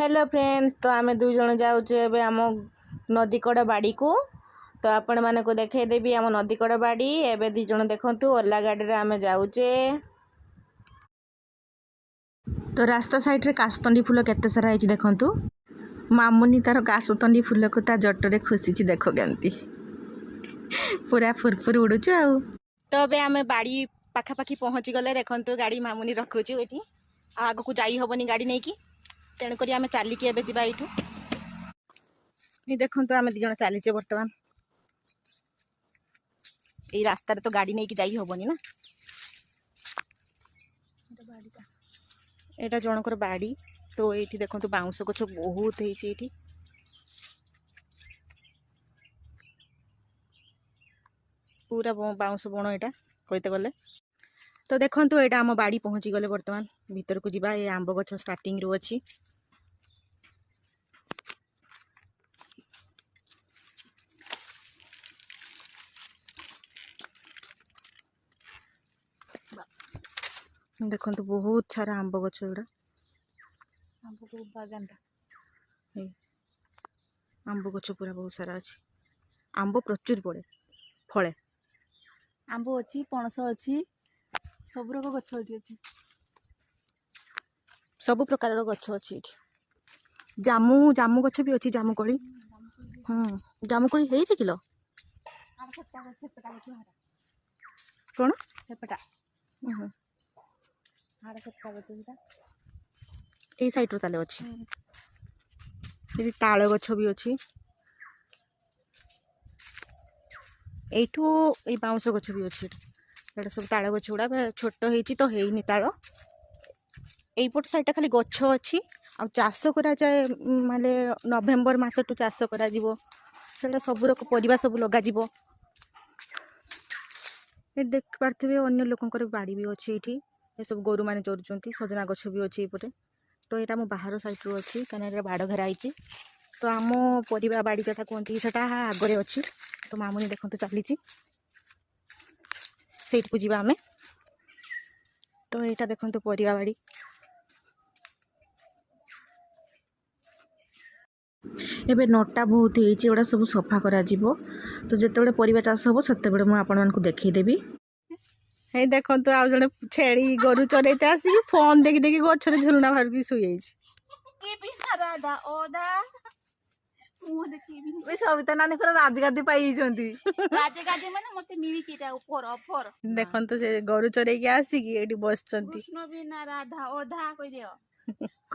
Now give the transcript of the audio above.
Hello friends, तो आम दुई जन जाऊे आम नदीकड़ बाड़ी को। तो आपण माने को देखे देबी आम नदीकड़ बाड़ी। एबे दी जन देखंतु ओला गाड़ी रे आमे जाऊचे। तो रास्ता साइड रे कासतंडी फूल केते सारा आइछि देखंतु। मामुनी तार कासतंडी फूल को ता जटरे खुशीछि देखो केंती पूरा फुरफुर उडुछ आउ। तो बे आमे बाड़ी पाखा पाखी पहुंची गले। देखंतु गाड़ी मामुनी रखुछु एठी। आगो को जाई होबनी गाड़ी नै की, तेणुक आम चलिकी एवं जावा यू। ये देखो आम दी जन चलीचे बर्तमान ये रास्तार तो गाड़ी नहीं कि जाई होबनी ना। एटा जनकर बाड़ी। तो ये देखो बाउंश गछ बहुत है पूरा बाउंश बण यहाँ कहते गले। तो देखो यहाँ आम बाड़ी पहुँची गले। बर्तमान भीतर को जावा। ये आंब गछ स्टार्टिंग रू अच्छी। देखो बहुत सारा आंब गछ गुड़ा आंब गछ पूरा बहुत सारा अच्छी। आंब प्रचुर पड़े फले। आंब अच्छी, पणस अच्छी, सब रक गछ अच्छी। सब प्रकार गछ अच्छी। जामु जामु गछ भी अच्छी। जामुकोली जामुकोली है किलो कौन सेपटा ये साइड ताले अच्छी। ये ताल गछ भी अच्छी। एठू ये बाउंश गछ भी अच्छी। ये सब ताल गछ गुड़ा छोट होती तो है ताल। यहीपट साइड खाली गछ अच्छी। आ चाष करा जाए माने नवेम्बर मास टू चाष करा जीवो। सेटा सब रक परिबा सब लगा जीवो। ये देख पार्थिबे अन्य लोकंकर बाड़ी भी अच्छी। एठी ये सब गोरु माने चरुचंती। सजना गछ भी अच्छी एपटे। तो यहाँ मो बाहर साइड रू अच्छी कहीं बाड़ घेरा होती। तो आम परिबा बाड़ी जटा कहती सेटा आगे अच्छी। तो मामुनी देखो चली सेठ को जीवा आमे। तो यहाँ देखो परिबा बाड़ी। एबे नटा बहुत होड़ा सब सफा करा जीवो। तो जिते परिबा चाष हम से मुझे देखीदेवी। हे देखो तो आज जड़े छेड़ी गोरु चरईते आसिक फोन देखी देखी गचर झुलना भार शुई सविता नानी पूरा राजगादी पाई देखो से गोरु चरईकी आसिक ये बस कृष्ण बिना राधा ओधा कह दियो।